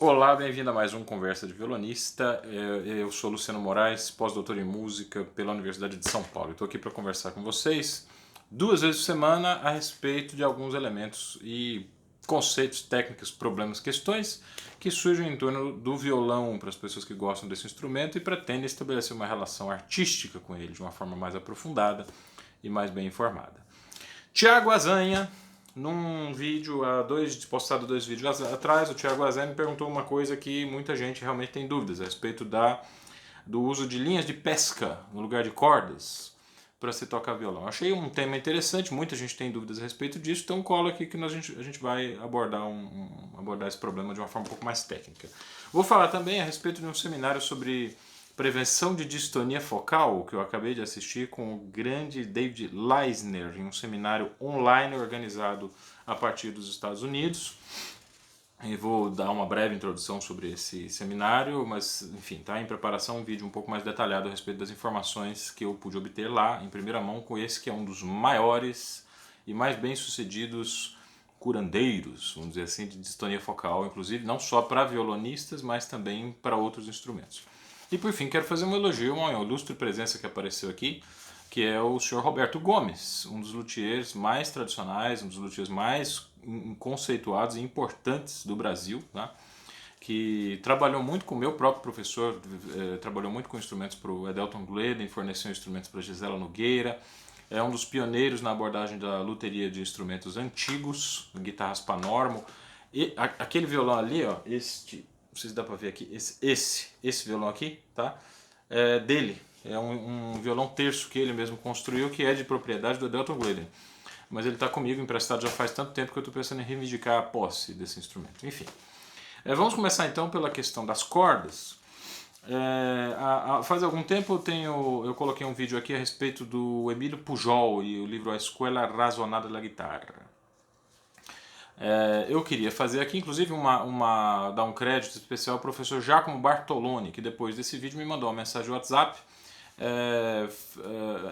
Olá, bem-vindo a mais um Conversa de Violonista. Eu sou Luciano Moraes, pós-doutor em música pela Universidade de São Paulo. Estou aqui para conversar com vocês 2 vezes por semana a respeito de alguns elementos e conceitos, técnicas, problemas, questões que surgem em torno do violão para as pessoas que gostam desse instrumento e pretendem estabelecer uma relação artística com ele de uma forma mais aprofundada e mais bem informada. Tiago Azanha, num vídeo, postado 2 vídeos atrás, o Tiago Azanha me perguntou uma coisa que muita gente realmente tem dúvidas a respeito do uso de linhas de pesca no lugar de cordas para se tocar violão. Achei um tema interessante, muita gente tem dúvidas a respeito disso, então cola aqui que a gente vai abordar esse problema de uma forma um pouco mais técnica. Vou falar também a respeito de um seminário sobre prevenção de distonia focal, que eu acabei de assistir com o grande David Leisner, em um seminário online organizado a partir dos Estados Unidos. E vou dar uma breve introdução sobre esse seminário, mas enfim, está em preparação um vídeo um pouco mais detalhado a respeito das informações que eu pude obter lá, em primeira mão, com esse que é um dos maiores e mais bem-sucedidos curandeiros, vamos dizer assim, de distonia focal, inclusive não só para violonistas, mas também para outros instrumentos. E por fim, quero fazer um elogio a uma ilustre presença que apareceu aqui, que é o Sr. Roberto Gomes, um dos luthiers mais tradicionais, um dos luthiers mais conceituados e importantes do Brasil, tá? Que trabalhou muito com o meu próprio professor, trabalhou muito com instrumentos para o Edelton Gleden, forneceu instrumentos para a Gisela Nogueira, é um dos pioneiros na abordagem da luteria de instrumentos antigos, guitarras Panormo, e aquele violão ali, ó, não sei se dá pra ver aqui, esse violão aqui, tá? É dele, é um violão terço que ele mesmo construiu, que é de propriedade do Edelton Gleden. Mas ele está comigo emprestado já faz tanto tempo que eu estou pensando em reivindicar a posse desse instrumento. Enfim, vamos começar então pela questão das cordas. Faz algum tempo eu coloquei um vídeo aqui a respeito do Emílio Pujol e o livro A Escuela Razonada da Guitarra. Eu queria fazer aqui, inclusive, dar um crédito especial ao professor Giacomo Bartoloni, que depois desse vídeo me mandou uma mensagem no WhatsApp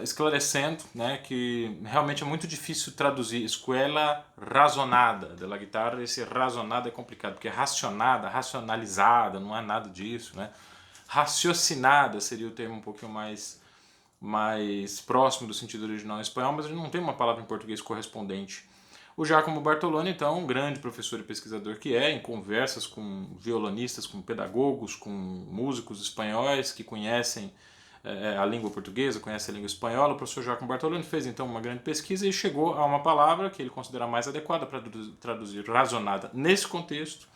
esclarecendo, né, que realmente é muito difícil traduzir escuela razonada da guitarra. Esse razonada é complicado, porque racionada, racionalizada, não é nada disso, né? Raciocinada seria o termo um pouquinho mais próximo do sentido original em espanhol, mas a gente não tem uma palavra em português correspondente. O Giacomo Bartoloni, então, um grande professor e pesquisador que em conversas com violonistas, com pedagogos, com músicos espanhóis que conhecem a língua portuguesa, conhecem a língua espanhola, o professor Giacomo Bartoloni fez então uma grande pesquisa e chegou a uma palavra que ele considera mais adequada para traduzir razonada nesse contexto,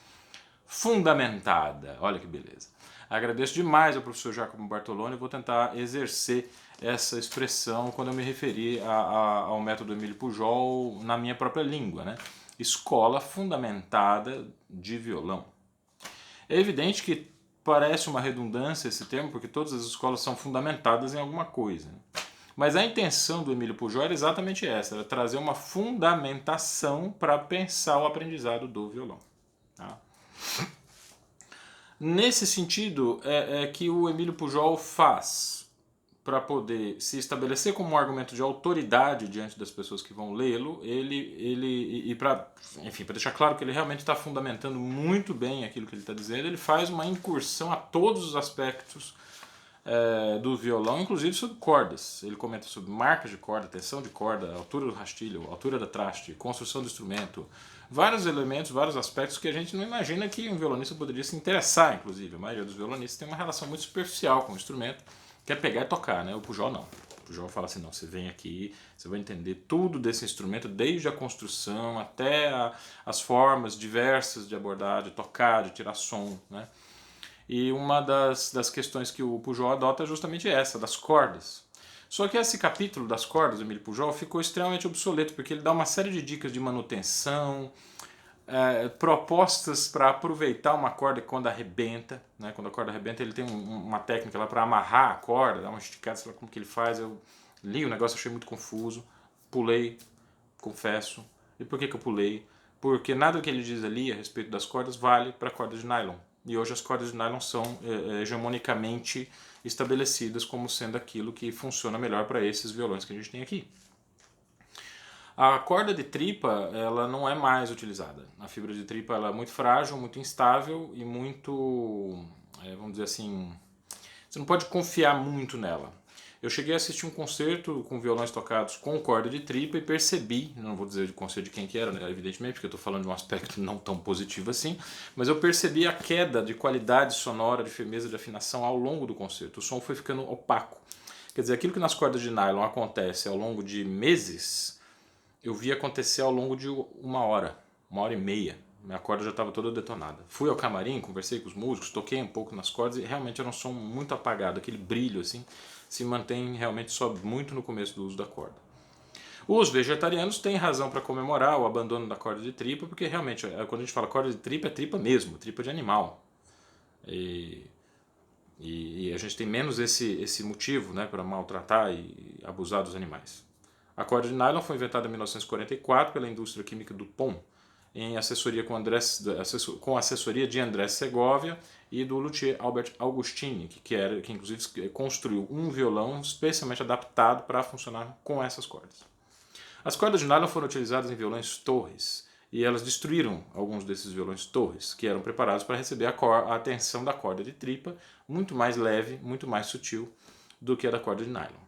fundamentada. Olha que beleza. Agradeço demais ao professor Giacomo Bartoloni e vou tentar exercer essa expressão quando eu me referir ao método Emílio Pujol na minha própria língua, né? Escola fundamentada de violão. É evidente que parece uma redundância esse termo, porque todas as escolas são fundamentadas em alguma coisa. Mas a intenção do Emílio Pujol era exatamente essa, era trazer uma fundamentação para pensar o aprendizado do violão. Tá? Nesse sentido é que o Emílio Pujol faz para poder se estabelecer como um argumento de autoridade diante das pessoas que vão lê-lo, e para deixar claro que ele realmente está fundamentando muito bem aquilo que ele está dizendo, ele faz uma incursão a todos os aspectos do violão, inclusive sobre cordas. Ele comenta sobre marcas de corda, tensão de corda, altura do rastilho, altura da traste, construção do instrumento, vários elementos, vários aspectos que a gente não imagina que um violonista poderia se interessar, inclusive. A maioria dos violonistas tem uma relação muito superficial com o instrumento, quer pegar e tocar, né? O Pujol não. O Pujol fala assim, não, você vem aqui, você vai entender tudo desse instrumento, desde a construção até as formas diversas de abordar, de tocar, de tirar som, né? E uma das questões que o Pujol adota é justamente essa, das cordas. Só que esse capítulo das cordas do Emílio Pujol ficou extremamente obsoleto, porque ele dá uma série de dicas de manutenção, propostas para aproveitar uma corda quando arrebenta, né? Quando a corda arrebenta, ele tem uma técnica lá para amarrar a corda, dar uma esticada, sei lá como que ele faz. Eu li o negócio, achei muito confuso, pulei, confesso. E por que eu pulei? Porque nada que ele diz ali a respeito das cordas vale para cordas de nylon. E hoje as cordas de nylon são hegemonicamente estabelecidas como sendo aquilo que funciona melhor para esses violões que a gente tem aqui. A corda de tripa, ela não é mais utilizada. A fibra de tripa ela é muito frágil, muito instável e muito, vamos dizer assim, você não pode confiar muito nela. Eu cheguei a assistir um concerto com violões tocados com corda de tripa e percebi, não vou dizer de concerto de quem que era, né, evidentemente, porque eu estou falando de um aspecto não tão positivo assim, mas eu percebi a queda de qualidade sonora, de firmeza, de afinação ao longo do concerto. O som foi ficando opaco. Quer dizer, aquilo que nas cordas de nylon acontece ao longo de meses, eu vi acontecer ao longo de 1 hora e meia. Minha corda já estava toda detonada. Fui ao camarim, conversei com os músicos, toquei um pouco nas cordas e realmente era um som muito apagado. Aquele brilho assim se mantém realmente só muito no começo do uso da corda. Os vegetarianos têm razão para comemorar o abandono da corda de tripa, porque realmente, quando a gente fala corda de tripa, é tripa mesmo, tripa de animal. E a gente tem menos esse motivo, né, para maltratar e abusar dos animais. A corda de nylon foi inventada em 1944 pela indústria química DuPont, em assessoria com assessoria de André Segovia e do luthier Albert Augustini, que inclusive construiu um violão especialmente adaptado para funcionar com essas cordas. As cordas de nylon foram utilizadas em violões torres, e elas destruíram alguns desses violões torres, que eram preparados para receber a tensão da corda de tripa, muito mais leve, muito mais sutil do que a da corda de nylon.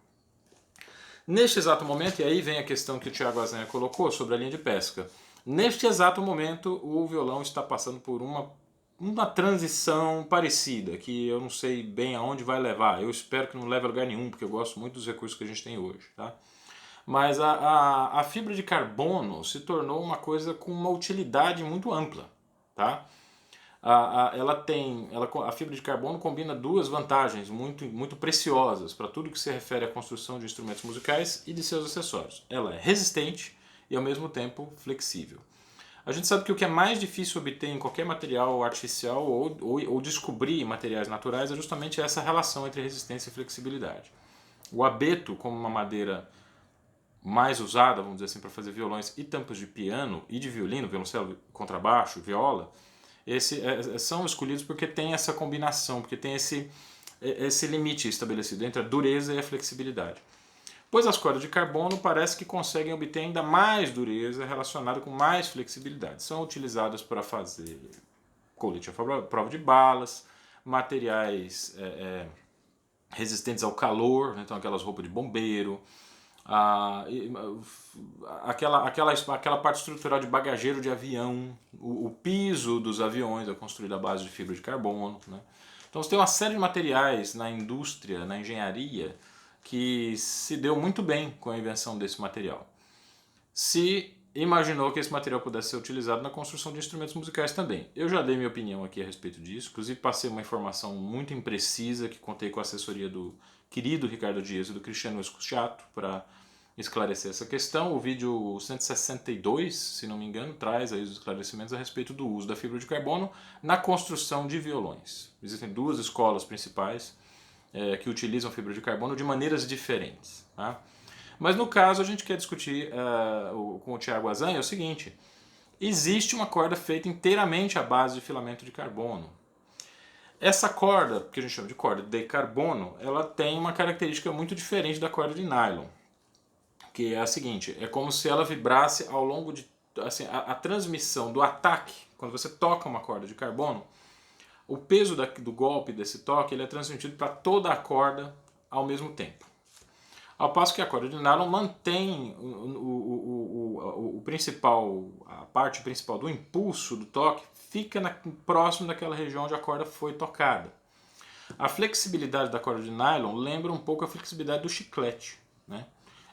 Neste exato momento, e aí vem a questão que o Thiago Azanha colocou sobre a linha de pesca, neste exato momento o violão está passando por uma transição parecida, que eu não sei bem aonde vai levar. Eu espero que não leve a lugar nenhum, porque eu gosto muito dos recursos que a gente tem hoje. Tá? Mas a fibra de carbono se tornou uma coisa com uma utilidade muito ampla. Tá? A fibra de carbono combina duas vantagens muito, muito preciosas para tudo que se refere à construção de instrumentos musicais e de seus acessórios. Ela é resistente e ao mesmo tempo flexível. A gente sabe que o que é mais difícil obter em qualquer material artificial ou descobrir em materiais naturais é justamente essa relação entre resistência e flexibilidade. O abeto, como uma madeira mais usada, vamos dizer assim, para fazer violões e tampas de piano e de violino, violoncelo, contrabaixo, viola, são escolhidos porque tem essa combinação, porque tem esse limite estabelecido entre a dureza e a flexibilidade. Pois as cordas de carbono parece que conseguem obter ainda mais dureza relacionada com mais flexibilidade. São utilizadas para fazer colete à prova de balas, materiais resistentes ao calor, então aquelas roupas de bombeiro, aquela parte estrutural de bagageiro de avião, o piso dos aviões é construído à base de fibra de carbono. Né? Então você tem uma série de materiais na indústria, na engenharia, que se deu muito bem com a invenção desse material. Se imaginou que esse material pudesse ser utilizado na construção de instrumentos musicais também. Eu já dei minha opinião aqui a respeito disso, inclusive passei uma informação muito imprecisa que contei com a assessoria do querido Ricardo Dias e do Cristiano Escuchato para esclarecer essa questão. O vídeo 162, se não me engano, traz aí os esclarecimentos a respeito do uso da fibra de carbono na construção de violões. Existem duas escolas principais que utilizam fibra de carbono de maneiras diferentes. Tá? Mas no caso a gente quer discutir com o Thiago Azanha o seguinte: existe uma corda feita inteiramente à base de filamento de carbono. Essa corda, que a gente chama de corda de carbono, ela tem uma característica muito diferente da corda de nylon, que é a seguinte: é como se ela vibrasse ao longo de assim, a transmissão do ataque. Quando você toca uma corda de carbono, o peso do golpe desse toque ele é transmitido para toda a corda ao mesmo tempo. Ao passo que a corda de nylon mantém a parte principal do impulso do toque fica próximo daquela região onde a corda foi tocada. A flexibilidade da corda de nylon lembra um pouco a flexibilidade do chiclete. Né?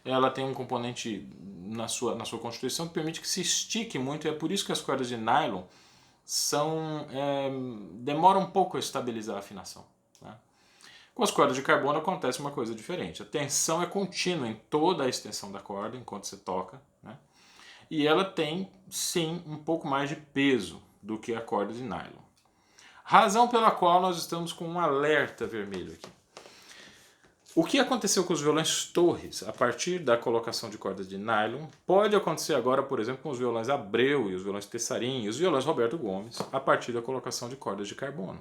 Ela tem um componente na sua constituição que permite que se estique muito, e é por isso que as cordas de nylon demoram um pouco a estabilizar a afinação. Né? Com as cordas de carbono acontece uma coisa diferente. A tensão é contínua em toda a extensão da corda enquanto você toca. Né? E ela tem, sim, um pouco mais de peso do que a corda de nylon. Razão pela qual nós estamos com um alerta vermelho aqui. O que aconteceu com os violões torres a partir da colocação de cordas de nylon pode acontecer agora, por exemplo, com os violões Abreu e os violões Tessarim e os violões Roberto Gomes a partir da colocação de cordas de carbono.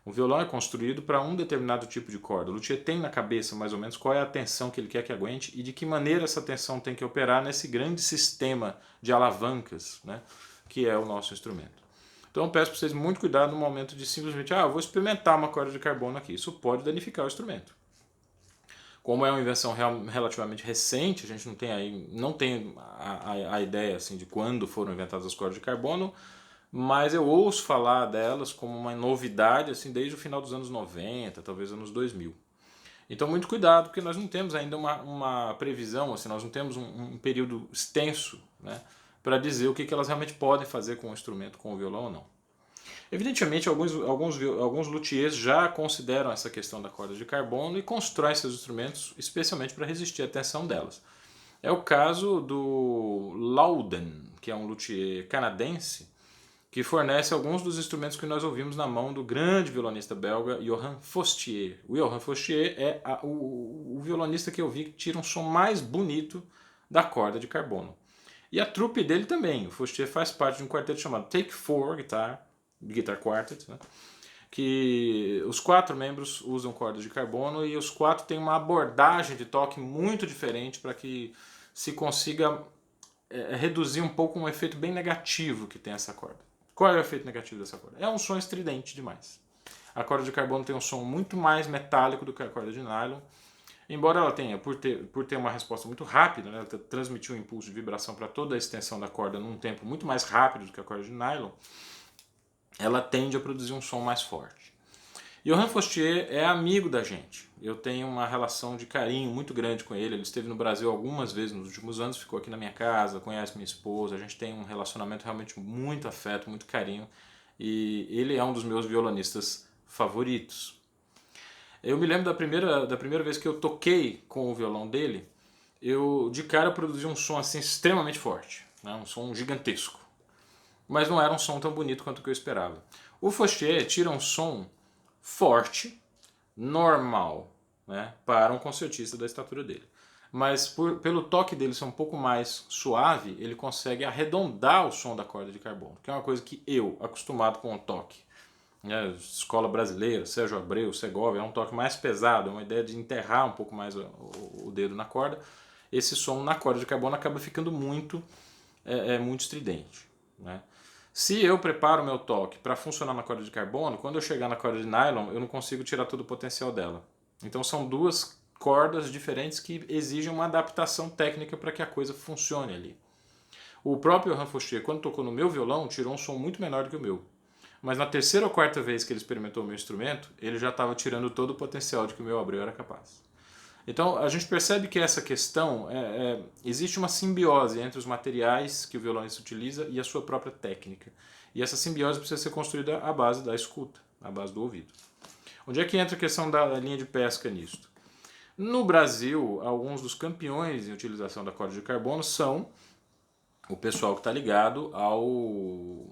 O violão é construído para um determinado tipo de corda. O luthier tem na cabeça mais ou menos qual é a tensão que ele quer que aguente e de que maneira essa tensão tem que operar nesse grande sistema de alavancas, né, que é o nosso instrumento. Então eu peço para vocês muito cuidado no momento de simplesmente, eu vou experimentar uma corda de carbono aqui. Isso pode danificar o instrumento. Como é uma invenção relativamente recente, a gente não tem a ideia assim, de quando foram inventadas as cordas de carbono, mas eu ouço falar delas como uma novidade assim, desde o final dos anos 90, talvez anos 2000. Então muito cuidado, porque nós não temos ainda uma previsão, assim, nós não temos um período extenso, né, para dizer o que elas realmente podem fazer com o instrumento, com o violão ou não. Evidentemente, alguns luthiers já consideram essa questão da corda de carbono e constroem seus instrumentos especialmente para resistir à tensão delas. É o caso do Loudon, que é um luthier canadense, que fornece alguns dos instrumentos que nós ouvimos na mão do grande violonista belga Johan Fostier. O Johan Fostier é o violonista que eu vi que tira um som mais bonito da corda de carbono. E a trupe dele também. O Fostier faz parte de um quarteto chamado Take 4 Guitar Quartet, né? Que os 4 membros usam cordas de carbono e os 4 têm uma abordagem de toque muito diferente para que se consiga reduzir um pouco um efeito bem negativo que tem essa corda. Qual é o efeito negativo dessa corda? É um som estridente demais. A corda de carbono tem um som muito mais metálico do que a corda de nylon, embora ela tenha, por ter uma resposta muito rápida, né, ela transmitir um impulso de vibração para toda a extensão da corda num tempo muito mais rápido do que a corda de nylon, ela tende a produzir um som mais forte. Johan Fostier é amigo da gente. Eu tenho uma relação de carinho muito grande com ele. Ele esteve no Brasil algumas vezes nos últimos anos, ficou aqui na minha casa, conhece minha esposa. A gente tem um relacionamento realmente muito afeto, muito carinho. E ele é um dos meus violonistas favoritos. Eu me lembro da primeira vez que eu toquei com o violão dele, eu de cara produzi um som assim extremamente forte, né? Um som gigantesco. Mas não era um som tão bonito quanto o que eu esperava. O Fostier tira um som forte, normal, né, para um concertista da estatura dele. Mas pelo toque dele ser um pouco mais suave, ele consegue arredondar o som da corda de carbono, que é uma coisa que eu, acostumado com o toque, né, escola brasileira, Sérgio Abreu, Segovia, é um toque mais pesado, é uma ideia de enterrar um pouco mais o dedo na corda. Esse som na corda de carbono acaba ficando muito estridente, né? Se eu preparo o meu toque para funcionar na corda de carbono, quando eu chegar na corda de nylon, eu não consigo tirar todo o potencial dela. Então são duas cordas diferentes que exigem uma adaptação técnica para que a coisa funcione ali. O próprio Johan Fostier, quando tocou no meu violão, tirou um som muito menor do que o meu. Mas na terceira ou quarta vez que ele experimentou o meu instrumento, ele já estava tirando todo o potencial de que o meu Abreu era capaz. Então a gente percebe que essa questão, existe uma simbiose entre os materiais que o violonista utiliza e a sua própria técnica. E essa simbiose precisa ser construída à base da escuta, à base do ouvido. Onde é que entra a questão da linha de pesca nisto? No Brasil, alguns dos campeões em utilização da corda de carbono são o pessoal que está ligado ao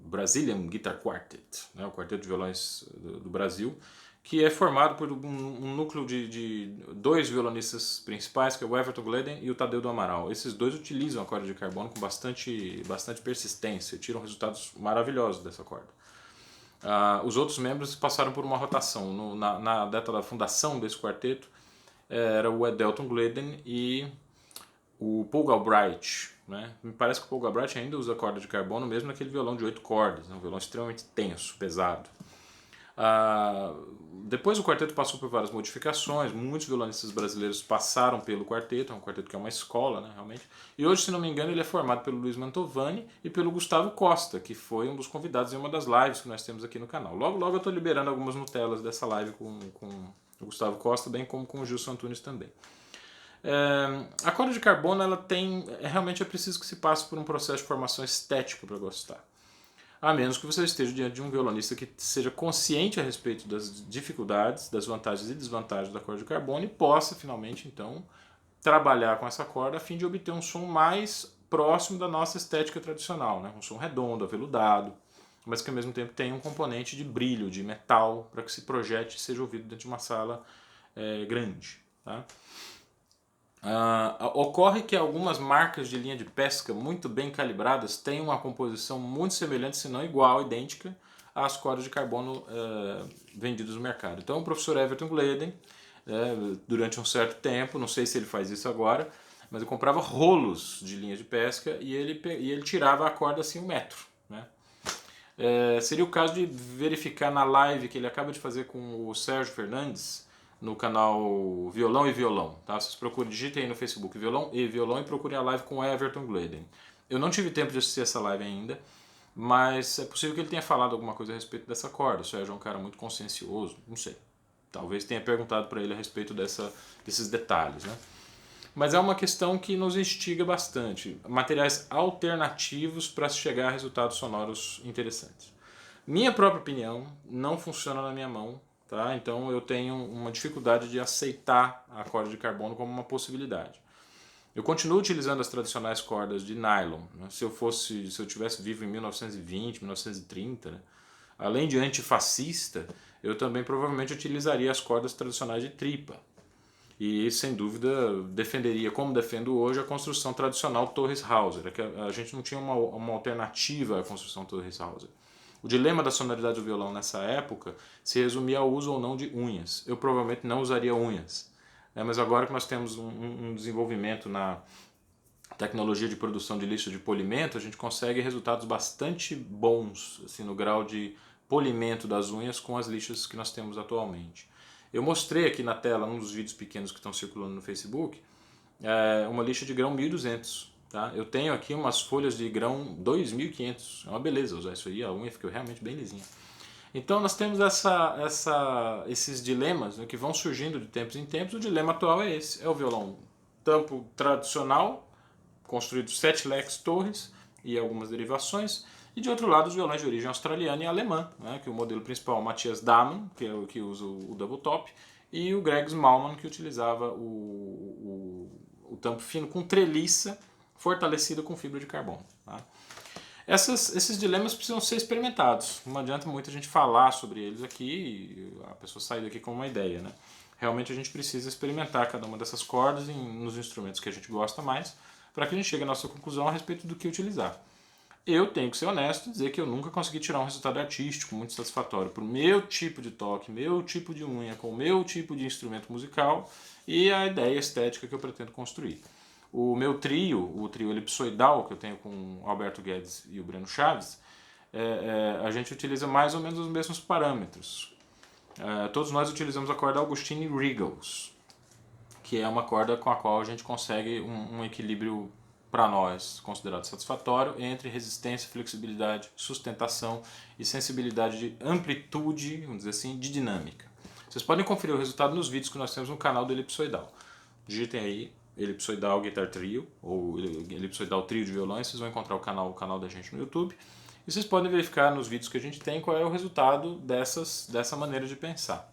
Brazilian Guitar Quartet, né, o quarteto de violões do Brasil, que é formado por um núcleo de 2 violonistas principais, que é o Everton Gleden e o Tadeu do Amaral. Esses 2 utilizam a corda de carbono com bastante persistência, tiram resultados maravilhosos dessa corda. Os outros membros passaram por uma rotação. Na data da fundação desse quarteto, era o Edelton Gleden e o Paul Galbraith, né? Me parece que o Paul Galbraith ainda usa corda de carbono, mesmo naquele violão de 8 cordas, um violão extremamente tenso, pesado. Depois o quarteto passou por várias modificações, muitos violonistas brasileiros passaram pelo quarteto, é um quarteto que é uma escola, né, realmente. E hoje, se não me engano, ele é formado pelo Luiz Mantovani e pelo Gustavo Costa, que foi um dos convidados em uma das lives que nós temos aqui no canal. Logo logo eu estou liberando algumas Nutelas dessa live com o Gustavo Costa, bem como com o Gilson Antunes também. A corda de carbono, ela realmente é preciso que se passe por um processo de formação estética para gostar. A menos que você esteja diante de um violonista que seja consciente a respeito das dificuldades, das vantagens e desvantagens da corda de carbono e possa finalmente então trabalhar com essa corda a fim de obter um som mais próximo da nossa estética tradicional, né? Um som redondo, aveludado, mas que ao mesmo tempo tenha um componente de brilho, de metal, para que se projete e seja ouvido dentro de uma sala grande, tá? Ocorre que algumas marcas de linha de pesca muito bem calibradas têm uma composição muito semelhante, se não igual, idêntica às cordas de carbono vendidas no mercado. Então o professor Everton Gleden, durante um certo tempo, não sei se ele faz isso agora, mas ele comprava rolos de linha de pesca e ele tirava a corda assim 1 metro. Né? Seria o caso de verificar na live que ele acaba de fazer com o Sérgio Fernandes, no canal Violão e Violão. Tá? Vocês procurem, digitem aí no Facebook Violão e Violão e procurem a live com o Everton Gleden. Eu não tive tempo de assistir essa live ainda, mas é possível que ele tenha falado alguma coisa a respeito dessa corda. O Sérgio é um cara muito consciencioso, não sei. Talvez tenha perguntado para ele a respeito desses detalhes. Né? Mas é uma questão que nos instiga bastante. Materiais alternativos para se chegar a resultados sonoros interessantes. Minha própria opinião não funciona na minha mão, tá? Então eu tenho uma dificuldade de aceitar a corda de carbono como uma possibilidade. Eu continuo utilizando as tradicionais cordas de nylon. Né? Se eu tivesse vivo em 1920, 1930, né? Além de antifascista, eu também provavelmente utilizaria as cordas tradicionais de tripa. E, sem dúvida, defenderia, como defendo hoje, a construção tradicional Torres Hauser, que a gente não tinha uma alternativa à construção Torres Hauser. O dilema da sonoridade do violão nessa época se resumia ao uso ou não de unhas. Eu provavelmente não usaria unhas. Mas agora que nós temos um desenvolvimento na tecnologia de produção de lixo de polimento, a gente consegue resultados bastante bons assim, no grau de polimento das unhas com as lixas que nós temos atualmente. Eu mostrei aqui na tela, um dos vídeos pequenos que estão circulando no Facebook, uma lixa de grão 1200. Tá? Eu tenho aqui umas folhas de grão 2500. É uma beleza usar isso aí, a unha ficou realmente bem lisinha. Então nós temos esses dilemas, né, que vão surgindo de tempos em tempos. O dilema atual é esse, é o violão tampo tradicional, construído 7 leques torres e algumas derivações, e de outro lado os violões de origem australiana e alemã, né, que o modelo principal é o Matthias Dahmen, que é o que usa o double top, e o Greg Smallman, que utilizava o tampo fino com treliça fortalecida com fibra de carbono. Tá? Esses dilemas precisam ser experimentados. Não adianta muito a gente falar sobre eles aqui e a pessoa sair daqui com uma ideia. Né? Realmente a gente precisa experimentar cada uma dessas cordas nos instrumentos que a gente gosta mais, para que a gente chegue à nossa conclusão a respeito do que utilizar. Eu tenho que ser honesto e dizer que eu nunca consegui tirar um resultado artístico muito satisfatório para o meu tipo de toque, meu tipo de unha, com o meu tipo de instrumento musical e a ideia estética que eu pretendo construir. O meu trio, o trio elipsoidal que eu tenho com o Alberto Guedes e o Breno Chaves, a gente utiliza mais ou menos os mesmos parâmetros. Todos nós utilizamos a corda Augustine Regals, que é uma corda com a qual a gente consegue um equilíbrio para nós considerado satisfatório entre resistência, flexibilidade, sustentação e sensibilidade de amplitude, vamos dizer assim, de dinâmica. Vocês podem conferir o resultado nos vídeos que nós temos no canal do Elipsoidal. Digitem aí Elipsoidal Guitar Trio ou Elipsoidal Trio de Violões, vocês vão encontrar o canal da gente no YouTube. E vocês podem verificar nos vídeos que a gente tem qual é o resultado dessa maneira de pensar.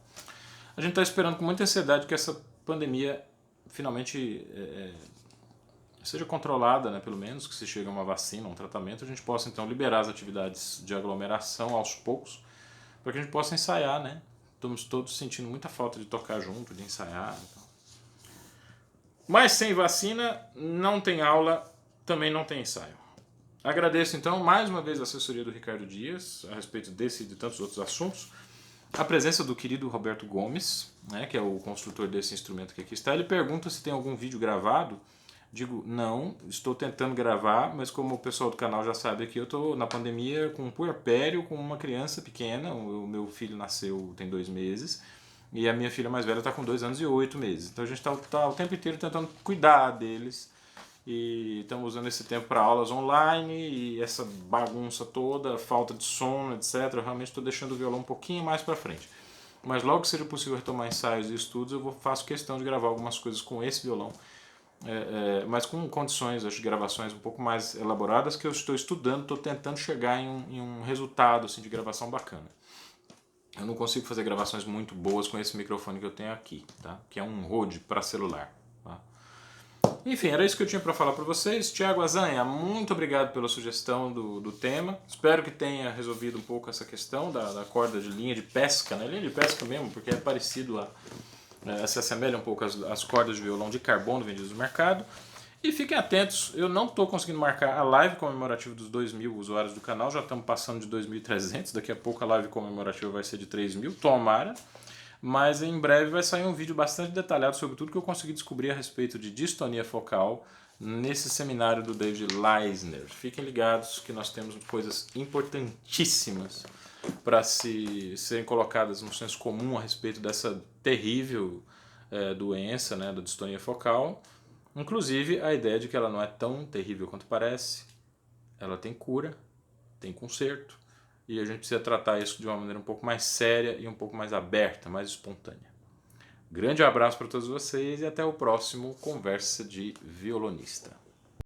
A gente está esperando com muita ansiedade que essa pandemia finalmente seja controlada, né, pelo menos, que se chegue a uma vacina, um tratamento, a gente possa então liberar as atividades de aglomeração aos poucos, para que a gente possa ensaiar, né? Estamos todos sentindo muita falta de tocar junto, de ensaiar. Então. Mas sem vacina, não tem aula, também não tem ensaio. Agradeço então mais uma vez a assessoria do Ricardo Dias a respeito desse e de tantos outros assuntos. A presença do querido Roberto Gomes, né, que é o construtor desse instrumento que aqui está. Ele pergunta se tem algum vídeo gravado. Digo, não, estou tentando gravar, mas como o pessoal do canal já sabe aqui, eu estou na pandemia com um puerpério, com uma criança pequena. O meu filho nasceu tem 2 meses e a minha filha mais velha está com 2 anos e 8 meses. Então a gente está o tempo inteiro tentando cuidar deles e estamos usando esse tempo para aulas online e essa bagunça toda, falta de sono, etc. Eu realmente estou deixando o violão um pouquinho mais para frente. Mas logo que seja possível retomar ensaios e estudos, faço questão de gravar algumas coisas com esse violão. Mas com condições de gravações um pouco mais elaboradas que eu estou estudando, estou tentando chegar em um resultado assim, de gravação bacana. Eu não consigo fazer gravações muito boas com esse microfone que eu tenho aqui, tá? Que é um Rode para celular. Tá? Enfim, era isso que eu tinha para falar para vocês. Tiago Azanha, muito obrigado pela sugestão do tema. Espero que tenha resolvido um pouco essa questão da corda de linha de pesca, né? Linha de pesca mesmo, porque é parecido se assemelha um pouco às cordas de violão de carbono vendidas no mercado. E fiquem atentos, eu não estou conseguindo marcar a live comemorativa dos 2.000 usuários do canal, já estamos passando de 2.300, daqui a pouco a live comemorativa vai ser de 3.000, tomara. Mas em breve vai sair um vídeo bastante detalhado sobre tudo que eu consegui descobrir a respeito de distonia focal nesse seminário do David Leisner. Fiquem ligados que nós temos coisas importantíssimas para serem colocadas no senso comum a respeito dessa terrível doença, né, da distonia focal. Inclusive a ideia de que ela não é tão terrível quanto parece, ela tem cura, tem conserto, e a gente precisa tratar isso de uma maneira um pouco mais séria e um pouco mais aberta, mais espontânea. Grande abraço para todos vocês e até o próximo Conversa de Violonista.